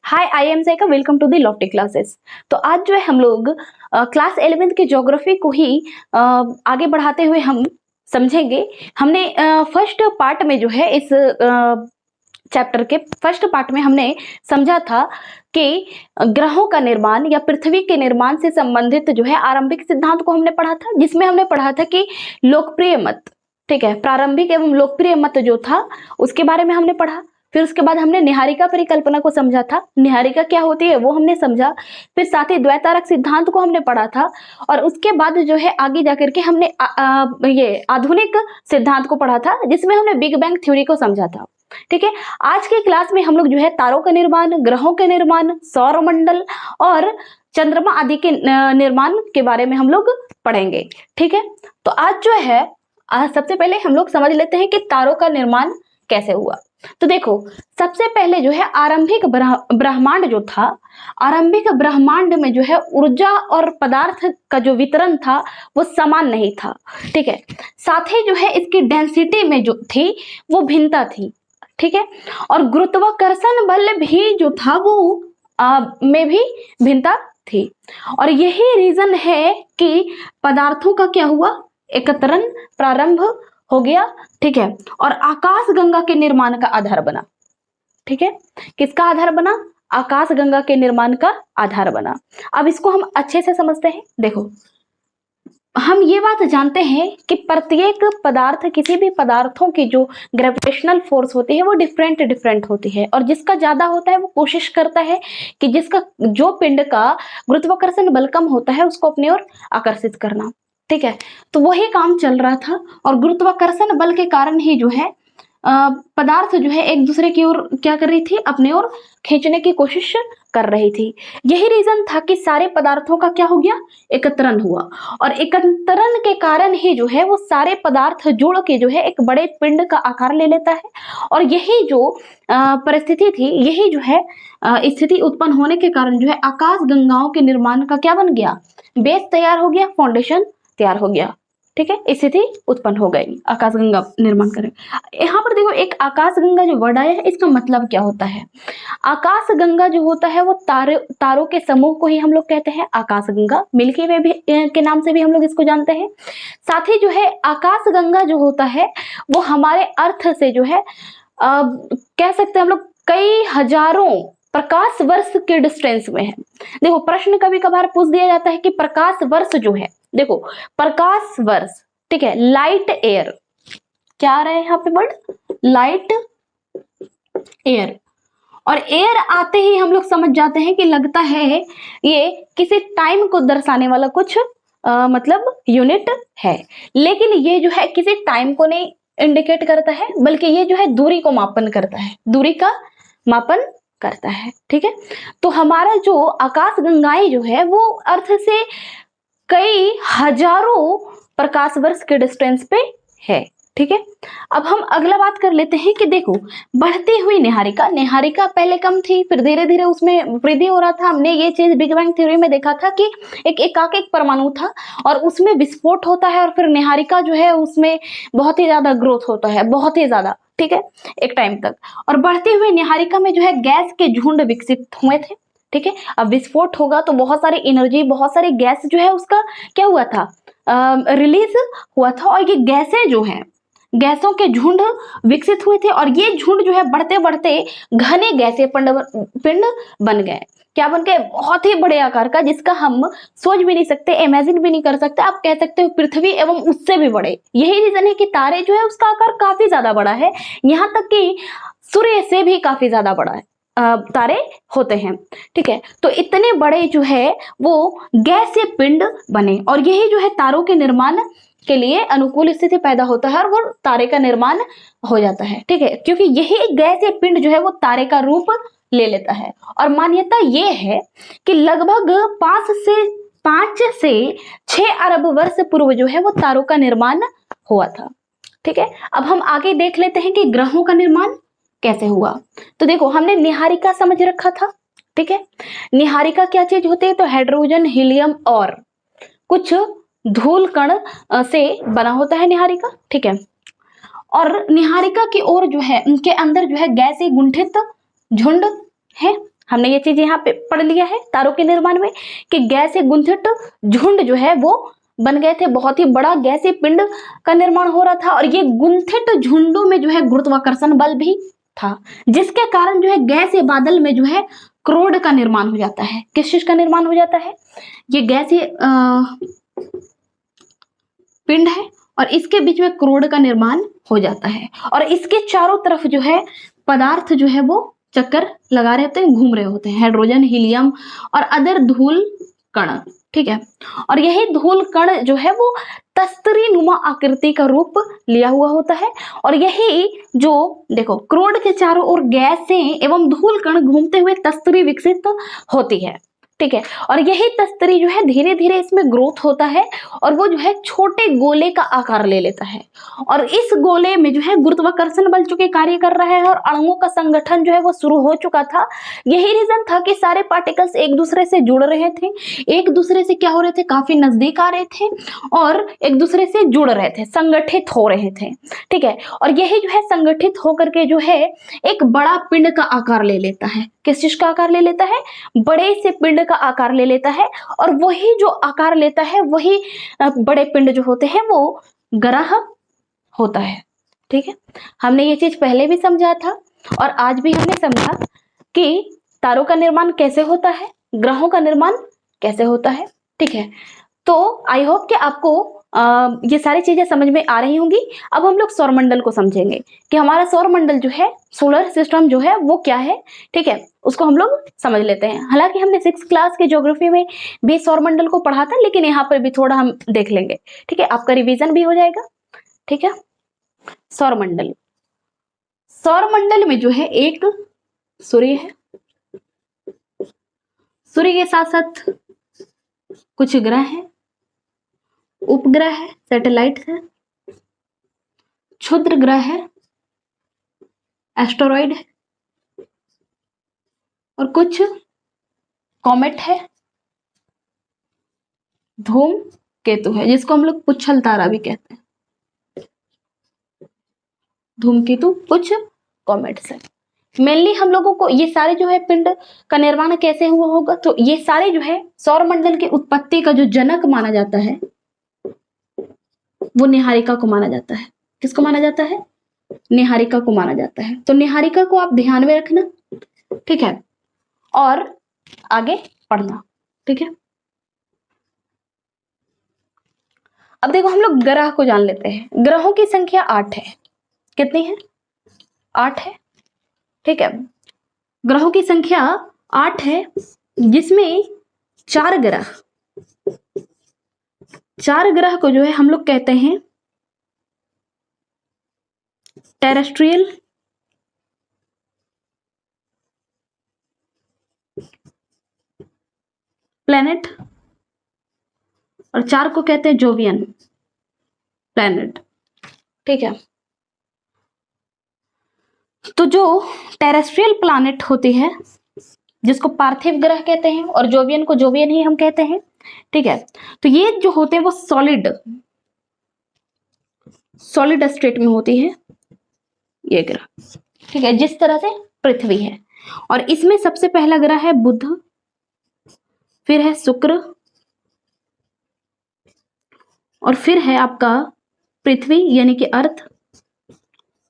Hi, I am Saika. Welcome to the lofty classes. तो आज जो है हम लोग क्लास 11th के ज्योग्राफी को ही आगे बढ़ाते हुए हम समझेंगे। हमने फर्स्ट पार्ट में जो है इस चैप्टर के फर्स्ट पार्ट में हमने समझा था कि ग्रहों का निर्माण या पृथ्वी के निर्माण से संबंधित जो है आरंभिक सिद्धांत को हमने पढ़ा था, जिसमें हमने पढ़ा था कि लोकप्रिय मत, ठीक है, प्रारंभिक एवं लोकप्रिय मत जो था उसके बारे में हमने पढ़ा। फिर उसके बाद हमने निहारिका परिकल्पना को समझा था, निहारिका क्या होती है वो हमने समझा। फिर साथ ही द्वैतारक सिद्धांत को हमने पढ़ा था और उसके बाद जो है आगे जाकर के हमने ये आधुनिक सिद्धांत को पढ़ा था, जिसमें हमने बिग बैंग थ्योरी को समझा था। ठीक है, आज के क्लास में हम लोग जो है तारों का निर्माण, ग्रहों के निर्माण, सौर मंडल और चंद्रमा आदि के निर्माण के बारे में हम लोग पढ़ेंगे। ठीक है, तो आज जो है सबसे पहले हम लोग समझ लेते हैं कि तारों का निर्माण कैसे हुआ। तो देखो, सबसे पहले जो है आरंभिक ब्रह्मांड जो था, आरंभिक ब्रह्मांड में जो है ऊर्जा और पदार्थ का जो वितरण था वो समान नहीं था। ठीक है, साथ ही जो है इसकी डेंसिटी में जो थी वो भिन्नता थी। ठीक है, और गुरुत्वाकर्षण बल भी जो था वो में भी भिन्नता थी। और यही रीजन है कि पदार्थों का क्या हुआ, एकत्रण प्रारंभ हो गया। ठीक है, और आकाश गंगा के निर्माण का आधार बना। ठीक है, किसका आधार बना? आकाश गंगा के निर्माण का आधार बना। अब इसको हम अच्छे से समझते हैं। देखो, हम ये बात जानते हैं कि प्रत्येक पदार्थ, किसी भी पदार्थों की जो ग्रेविटेशनल फोर्स होती है वो डिफरेंट होती है, और जिसका ज्यादा होता है वो कोशिश करता है कि जिसका जो पिंड का गुरुत्वाकर्षण बल कम होता है उसको अपनी ओर आकर्षित करना। ठीक है, तो वही काम चल रहा था और गुरुत्वाकर्षण बल के कारण ही जो है पदार्थ जो है एक दूसरे की ओर क्या कर रही थी, अपनी ओर खींचने की कोशिश कर रही थी। यही रीजन था कि सारे पदार्थों का क्या हो गया, एकत्रण हुआ, और एकत्रण के कारण ही जो है वो सारे पदार्थ जुड़ के जो है एक बड़े पिंड का आकार ले लेता है। और यही जो परिस्थिति थी, यही जो है स्थिति उत्पन्न होने के कारण जो है आकाश गंगाओं के निर्माण का क्या बन गया, बेस तैयार हो गया, फाउंडेशन तैयार हो गया। ठीक है, स्थिति उत्पन्न हो गई, आकाश गंगा निर्माण करें। यहाँ पर देखो, एक आकाश गंगा जो वर्ड आया है इसका मतलब क्या होता है। आकाश गंगा जो होता है वो तारों के समूह को ही हम लोग कहते हैं आकाश गंगा। मिल्की वे भी के नाम से भी हम लोग इसको जानते हैं। साथ ही जो है आकाश गंगा जो होता है वो हमारे अर्थ से जो है कह सकते हैं हम लोग कई हजारों प्रकाश वर्ष के डिस्टेंस में है। देखो, प्रश्न कभी कभार पूछ दिया जाता है कि प्रकाश वर्ष जो है, देखो प्रकाश वर्ष, ठीक है, लाइट एयर, क्या आ रहा है यहाँ पे वर्ड, लाइट एयर। और एयर आते ही हम लोग समझ जाते हैं कि लगता है ये किसी टाइम को दर्शाने वाला कुछ मतलब यूनिट है, लेकिन ये जो है किसी टाइम को नहीं इंडिकेट करता है, बल्कि ये जो है दूरी को मापन करता है, दूरी का मापन करता है। ठीक है, तो हमारा जो आकाश गंगाएं जो है वो अर्थ से कई हजारों प्रकाश वर्ष के डिस्टेंस पे है। ठीक है, अब हम अगला बात कर लेते हैं कि देखो, बढ़ती हुई निहारिका, निहारिका पहले कम थी, फिर धीरे धीरे उसमें वृद्धि हो रहा था। हमने ये चीज बिग बैंग थ्योरी में देखा था कि एक एकाक परमाणु था और उसमें विस्फोट होता है और फिर निहारिका जो है उसमें बहुत ही ज्यादा ग्रोथ होता है, बहुत ही ज्यादा। ठीक है, एक टाइम तक। और बढ़ती हुई निहारिका में जो है गैस के झुंड विकसित हुए थे। ठीक है, अब विस्फोट होगा तो बहुत सारी एनर्जी, बहुत सारी गैस जो है उसका क्या हुआ था, रिलीज हुआ था, और ये गैसें जो है, गैसों के झुंड विकसित हुए थे और ये झुंड जो है बढ़ते बढ़ते घने गैसीय पिंड बन गए। क्या बन गए, बहुत ही बड़े आकार का, जिसका हम सोच भी नहीं सकते, इमेजिन भी नहीं कर सकते। आप कह सकते हो पृथ्वी एवं उससे भी बड़े। यही रीजन है कि तारे जो है उसका आकार काफी ज्यादा बड़ा है, यहाँ तक कि सूर्य से भी काफी ज्यादा बड़ा है तारे होते हैं। ठीक है, तो इतने बड़े जो है वो गैसीय पिंड बने और यही जो है तारों के निर्माण के लिए अनुकूल स्थिति पैदा होता है और वो तारे का निर्माण हो जाता है। ठीक है, क्योंकि यही गैसीय पिंड जो है वो तारे का रूप ले लेता है। और मान्यता ये है कि लगभग 5 से 6 अरब वर्ष पूर्व जो है वो तारों का निर्माण हुआ था। ठीक है, अब हम आगे देख लेते हैं कि ग्रहों का निर्माण कैसे हुआ। तो देखो, हमने निहारिका समझ रखा था। ठीक है, निहारिका क्या चीज होती है, तो हाइड्रोजन, हीलियम और कुछ धूल कण से बना होता है निहारिका। ठीक है, और निहारिका की ओर जो है उनके अंदर जो है गैसीय गुंठित झुंड है। हमने ये चीज यहाँ पे पढ़ लिया है तारों के निर्माण में कि गैसीय गुंथित झुंड जो है वो बन गए थे, बहुत ही बड़ा गैसीय पिंड का निर्माण हो रहा था। और ये गुंथित झुंडों में जो है गुरुत्वाकर्षण बल भी था, जिसके कारण जो है गैसीय बादल में जो है क्रोड का निर्माण हो जाता है। किस चीज का निर्माण हो जाता है? ये गैसीय पिंड है और इसके बीच में क्रोड का निर्माण हो जाता है और इसके चारों तरफ जो है पदार्थ जो है वो चक्कर लगा रहे होते हैं, घूम रहे होते हैं, हाइड्रोजन, हीलियम और अदर धूल कण। ठीक है, और यही धूल कण जो है वो तस्तरी नुमा आकृति का रूप लिया हुआ होता है। और यही जो देखो क्रोड के चारों ओर गैसें एवं धूल कण घूमते हुए तस्तरी विकसित होती है। ठीक है, और यही तस्तरी जो है धीरे धीरे इसमें ग्रोथ होता है और वो जो है छोटे गोले का आकार ले लेता है। और इस गोले में जो है गुरुत्वाकर्षण बल चूंकि कार्य कर रहा है और अणुओं का संगठन जो है वो शुरू हो चुका था। यही रीजन था कि सारे पार्टिकल्स एक दूसरे से जुड़ रहे थे, एक दूसरे से क्या हो रहे थे, काफी नजदीक आ रहे थे और एक दूसरे से जुड़ रहे थे, संगठित हो रहे थे। ठीक है, और यही जो है संगठित होकर के जो है एक बड़ा पिंड का आकार ले लेता है। किस चीज का आकार ले लेता है? बड़े से पिंड का आकार ले लेता है और वही जो आकार लेता है वही बड़े पिंड जो होते हैं वो ग्रह होता है। ठीक है, हमने ये चीज पहले भी समझा था और आज भी हमने समझा कि तारों का निर्माण कैसे होता है, ग्रहों का निर्माण कैसे होता है। ठीक है, तो आई होप कि आपको ये सारी चीजें समझ में आ रही होंगी। अब हम लोग सौरमंडल को समझेंगे कि हमारा सौरमंडल जो है, सोलर सिस्टम जो है वो क्या है। ठीक है, उसको हम लोग समझ लेते हैं। हालांकि हमने 6th क्लास के ज्योग्राफी में भी सौरमंडल को पढ़ा था, लेकिन यहाँ पर भी थोड़ा हम देख लेंगे। ठीक है, आपका रिवीजन भी हो जाएगा। ठीक है, सौरमंडल, सौरमंडल में जो है एक सूर्य है, सूर्य के साथ साथ कुछ ग्रह हैं, उपग्रह है, सैटेलाइट है, क्षुद्र ग्रह है, एस्टेरॉइड है और कुछ कॉमेट है, धूम केतु है जिसको हम लोग पुच्छल तारा भी कहते हैं। धूमकेतु, कुछ कॉमेट्स है। मेनली हम लोगों को ये सारे जो है पिंड का निर्माण कैसे हुआ होगा, तो ये सारे जो है सौरमंडल की उत्पत्ति का जो जनक माना जाता है वो निहारिका को माना जाता है। किसको माना जाता है? निहारिका को माना जाता है। तो निहारिका को आप ध्यान में रखना। ठीक है, और आगे पढ़ना। ठीक है, अब देखो हम लोग ग्रह को जान लेते हैं। ग्रहों की संख्या 8 है। कितनी है? 8 है। ठीक है, ग्रहों की संख्या 8 है, जिसमें 4 ग्रह को जो है हम लोग कहते हैं टेरेस्ट्रियल प्लैनेट और 4 को कहते हैं जोवियन प्लैनेट। ठीक है, तो जो टेरेस्ट्रियल प्लैनेट होती है जिसको पार्थिव ग्रह कहते हैं और जोवियन को जोवियन ही हम कहते हैं। ठीक है, तो ये जो होते हैं वो सॉलिड स्टेट में होती है ये ग्रह। ठीक है, जिस तरह से पृथ्वी है। और इसमें सबसे पहला ग्रह है बुध, फिर है शुक्र और फिर है आपका पृथ्वी यानी कि अर्थ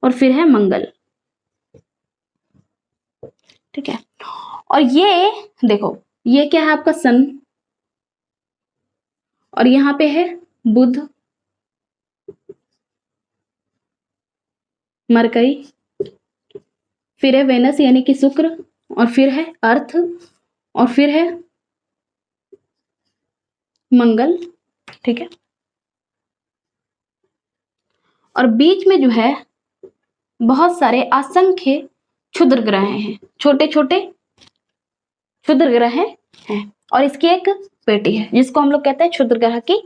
और फिर है मंगल। ठीक है, और ये देखो ये क्या है आपका सन और यहां पे है बुध, मरकरी, फिर है वेनस यानी कि शुक्र और फिर है अर्थ और फिर है मंगल। ठीक है, और बीच में जो है बहुत सारे असंख्य क्षुद्र ग्रह हैं, छोटे छोटे क्षुद्र ग्रह हैं और इसकी एक पेटी है जिसको हम लोग कहते हैं क्षुद्र ग्रह की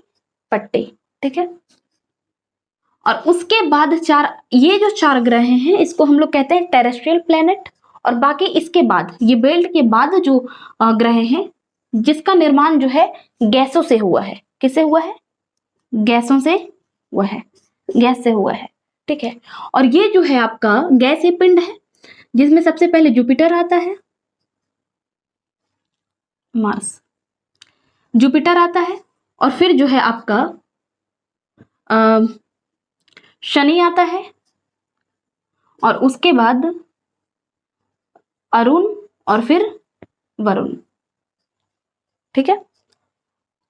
पट्टी। ठीक है, और उसके बाद ये जो 4 ग्रह हैं इसको हम लोग कहते हैं टेरेस्ट्रियल प्लैनेट। और बाकी इसके बाद ये बेल्ट के बाद जो ग्रह हैं जिसका निर्माण जो है गैसों से हुआ है। किससे हुआ है? गैसों से हुआ है, गैस से हुआ है। ठीक है, और ये जो है आपका गैसीय पिंड है जिसमें सबसे पहले जुपिटर आता है, मार्स, जुपिटर आता है, और फिर जो है आपका शनि आता है, और उसके बाद अरुण, और फिर वरुण। ठीक है,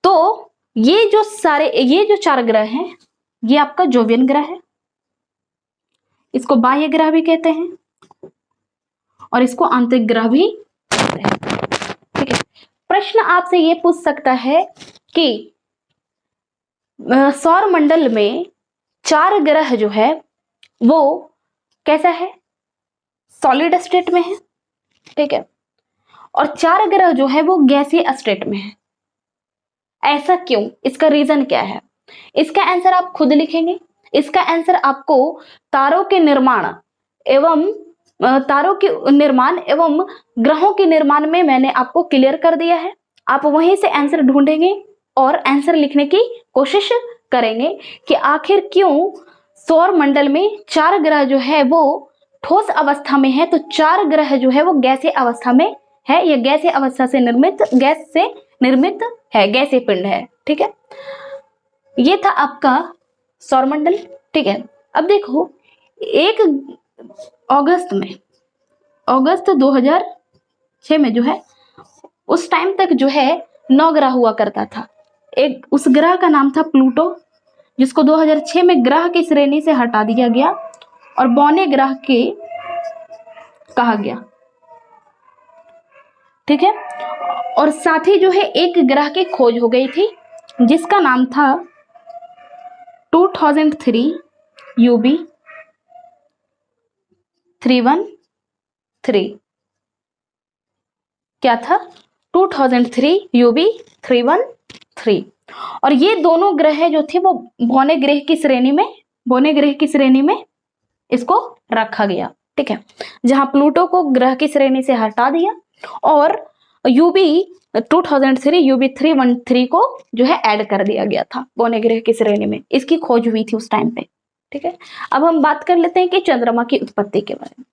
तो ये जो 4 ग्रह हैं, ये आपका जोवियन ग्रह है, इसको बाह्य ग्रह भी कहते हैं, और इसको आंतरिक ग्रह भी कहते हैं। ठीक है, प्रश्न आपसे ये पूछ सकता है कि सौर मंडल में 4 ग्रह जो है वो कैसा है, सॉलिड स्टेट में है। ठीक है, और 4 ग्रह जो है वो गैसीय स्टेट में है। ऐसा क्यों, इसका रीजन क्या है, इसका आंसर आप खुद लिखेंगे। इसका आंसर आपको तारों के निर्माण एवं ग्रहों के निर्माण में मैंने आपको क्लियर कर दिया है। आप वहीं से आंसर ढूंढेंगे और आंसर लिखने की कोशिश करेंगे कि आखिर क्यों सौर मंडल में 4 ग्रह जो है वो ठोस अवस्था में है, तो 4 ग्रह जो है वो गैसीय अवस्था में है, या गैसीय अवस्था से गैस से निर्मित है, गैसीय पिंड है। ठीक है, ये था आपका सौरमंडल। ठीक है, अब देखो 1 अगस्त 2006 में जो है, उस टाइम तक जो है 9 ग्रह हुआ करता था। एक उस ग्रह का नाम था प्लूटो, जिसको 2006 में ग्रह की श्रेणी से हटा दिया गया और बौने ग्रह के कहा गया। ठीक है, और साथ ही जो है एक ग्रह की खोज हो गई थी जिसका नाम था 2003 UB 313। क्या था, 2003 UB 313। और ये दोनों ग्रह जो थे वो बौने ग्रह की श्रेणी में इसको रखा गया। ठीक है, जहां प्लूटो को ग्रह की श्रेणी से हटा दिया और UB 2003 UB 313 को जो है ऐड कर दिया गया था बौने ग्रह की श्रेणी में। इसकी खोज हुई थी उस टाइम पे। ठीक है, अब हम बात कर लेते हैं कि चंद्रमा की उत्पत्ति के बारे में।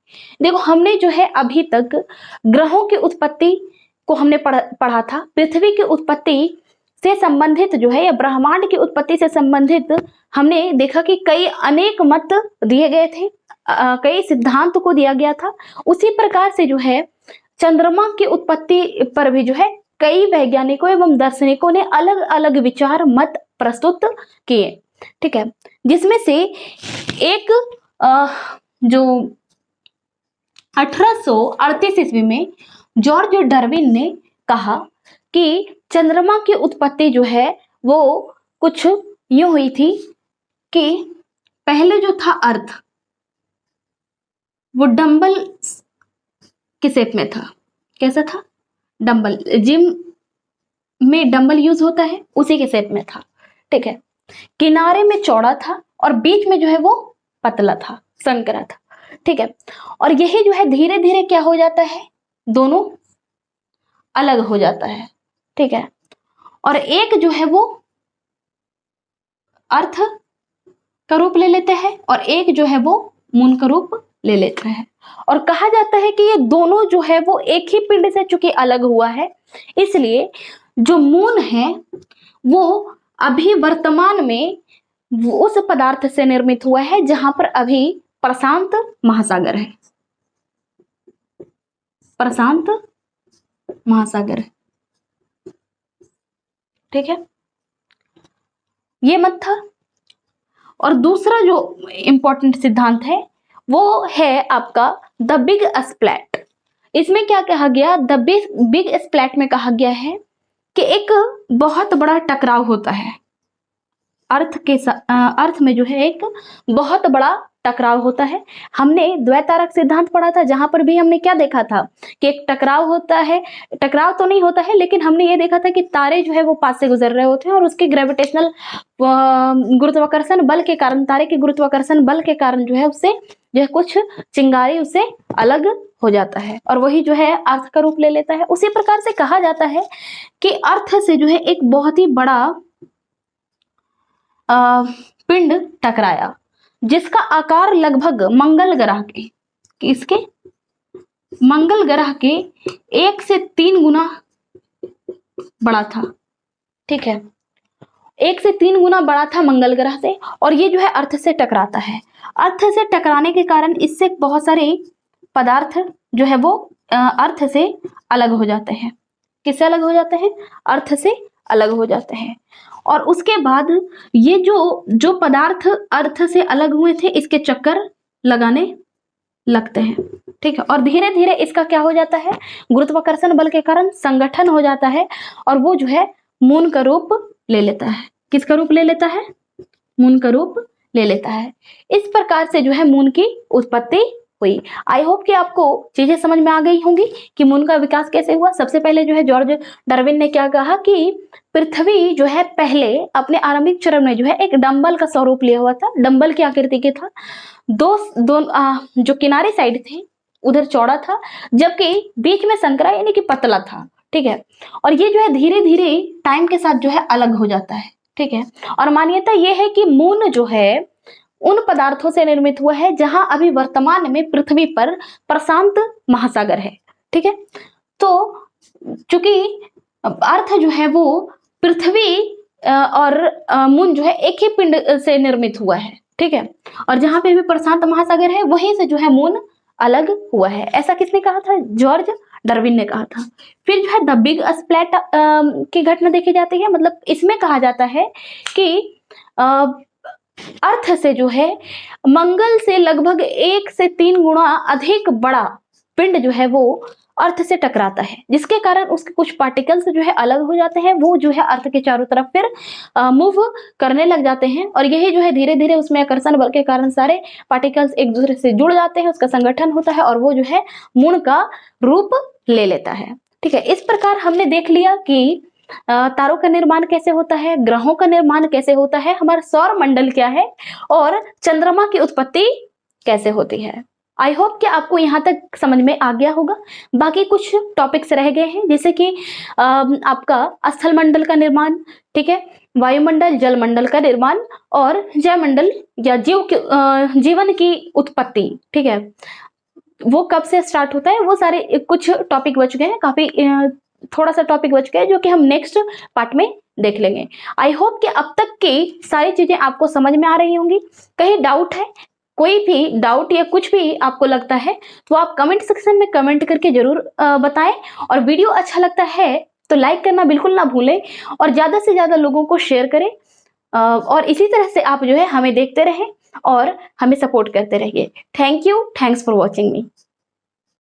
देखो, हमने जो है अभी तक ग्रहों की उत्पत्ति को हमने पढ़ा था। पृथ्वी की उत्पत्ति से संबंधित जो है, या ब्रह्मांड की उत्पत्ति से संबंधित हमने देखा कि कई अनेक मत दिए गए थे, कई सिद्धांत को दिया गया था। उसी प्रकार से जो है चंद्रमा की उत्पत्ति पर भी जो है कई वैज्ञानिकों एवं दार्शनिकों ने अलग अलग विचार मत प्रस्तुत किए। ठीक है, जिसमें से एक जो 1838 ईस्वी में जॉर्ज डार्विन ने कहा कि चंद्रमा की उत्पत्ति जो है वो कुछ यूं हुई थी कि पहले जो था अर्थ वो डंबल के शेप में था। कैसा था, डंबल, जिम में डंबल यूज होता है उसी के शेप में था। ठीक है, किनारे में चौड़ा था और बीच में जो है वो पतला था, संकरा था। ठीक है, और यही जो है धीरे धीरे क्या हो जाता है, दोनों अलग हो जाता है। ठीक है, और एक जो है वो अर्थ का रूप ले लेते हैं और एक जो है वो मून का रूप ले लेता है। और कहा जाता है कि ये दोनों जो है वो एक ही पिंड से चूंकि अलग हुआ है, इसलिए जो मून है वो अभी वर्तमान में उस पदार्थ से निर्मित हुआ है जहां पर अभी प्रशांत महासागर है। प्रशांत महासागर है। ठीक है, ये मत था। और दूसरा जो इंपॉर्टेंट सिद्धांत है वो है आपका द बिग स्प्लैट। इसमें क्या कहा गया, द बिग स्प्लैट में कहा गया है कि एक बहुत बड़ा टकराव होता है अर्थ में जो है एक बहुत बड़ा टकराव होता है। हमने द्वैतारक सिद्धांत पढ़ा था जहां पर भी हमने क्या देखा था कि एक टकराव होता है, टकराव तो नहीं होता है लेकिन हमने ये देखा था कि तारे जो है वो पास से गुजर रहे होते हैं और उसके ग्रेविटेशनल गुरुत्वाकर्षण बल के कारण, तारे के गुरुत्वाकर्षण बल के कारण जो है उससे जो है कुछ चिंगारी उससे अलग हो जाता है और वही जो है अर्थ का रूप ले लेता है। उसी प्रकार से कहा जाता है कि अर्थ से जो है एक बहुत ही बड़ा पिंड टकराया जिसका आकार लगभग मंगल ग्रह के 1 से 3 गुना बड़ा था, ठीक है, 1 से 3 गुना बड़ा था मंगल ग्रह से, और ये जो है अर्थ से टकराता है। अर्थ से टकराने के कारण इससे बहुत सारे पदार्थ जो है वो अर्थ से अलग हो जाते हैं। किससे अलग हो जाते हैं? अर्थ से अलग हो जाते हैं। और उसके बाद ये जो पदार्थ अर्थ से अलग हुए थे, इसके चक्कर लगाने लगते हैं, ठीक है। और धीरे धीरे इसका क्या हो जाता है? गुरुत्वाकर्षण बल के कारण संगठन हो जाता है, और वो जो है मून का रूप ले लेता है। किसका रूप ले लेता है? मून का रूप ले लेता है। इस प्रकार से जो है मून की उत्पत्ति हुई। आई होप कि आपको चीजें समझ में आ गई होंगी कि मून का विकास कैसे हुआ। सबसे पहले जो है जॉर्ज डार्विन ने क्या कहा कि पृथ्वी जो है पहले अपने आरंभिक चरण में जो है एक डंबल का स्वरूप लिया हुआ था, डंबल की आकृति के था। जो किनारे साइड थे उधर चौड़ा था, जबकि बीच में संकरा यानी कि पतला था, ठीक है। और ये जो है धीरे धीरे टाइम के साथ जो है अलग हो जाता है, ठीक है। और मान्यता ये है कि मून जो है उन पदार्थों से निर्मित हुआ है जहां अभी वर्तमान में पृथ्वी पर प्रशांत महासागर है, ठीक है। तो चूंकि अर्थ जो है वो पृथ्वी और मून जो है एक ही पिंड से निर्मित हुआ है, ठीक है। और जहां पे भी प्रशांत महासागर है वहीं से जो है मून अलग हुआ है। ऐसा किसने कहा था? जॉर्ज डार्विन ने कहा था। फिर जो है द बिग स्प्लैट की घटना देखी जाती है। मतलब इसमें कहा जाता है कि अर्थ से जो है मंगल से लगभग 1 से 3 गुना अधिक बड़ा पिंड जो है वो अर्थ से टकराता है, जिसके कारण उसके कुछ पार्टिकल्स जो है अलग हो जाते हैं। वो जो है अर्थ के चारों तरफ फिर मूव करने लग जाते हैं, और यही जो है धीरे धीरे उसमें आकर्षण बल के कारण सारे पार्टिकल्स एक दूसरे से जुड़ जाते हैं, उसका संगठन होता है, और वो जो है मून का रूप ले लेता है, ठीक है। इस प्रकार हमने देख लिया कि तारों का निर्माण कैसे होता है, ग्रहों का निर्माण कैसे होता है, हमारा सौर मंडल क्या है, और चंद्रमा की उत्पत्ति कैसे होती है। आई होप कि आपको यहाँ तक समझ में आ गया होगा। बाकी कुछ टॉपिक्स रह गए हैं, जैसे कि आपका स्थल मंडल का निर्माण, ठीक है, वायुमंडल, जल मंडल का निर्माण, और जयमंडल या जीवन की उत्पत्ति, ठीक है, वो कब से स्टार्ट होता है। वो सारे कुछ टॉपिक बच गए हैं, काफी थोड़ा सा टॉपिक बच गया है जो कि हम नेक्स्ट पार्ट में देख लेंगे। आई होप कि अब तक की सारी चीजें आपको समझ में आ रही होंगी। कहीं डाउट है, कोई भी डाउट या कुछ भी आपको लगता है तो आप कमेंट सेक्शन में कमेंट करके जरूर बताएं। और वीडियो अच्छा लगता है तो लाइक करना बिल्कुल ना भूलें, और ज्यादा से ज्यादा लोगों को शेयर करें। और इसी तरह से आप जो है हमें देखते रहें और हमें सपोर्ट करते रहिए। Thank you, thanks for watching me.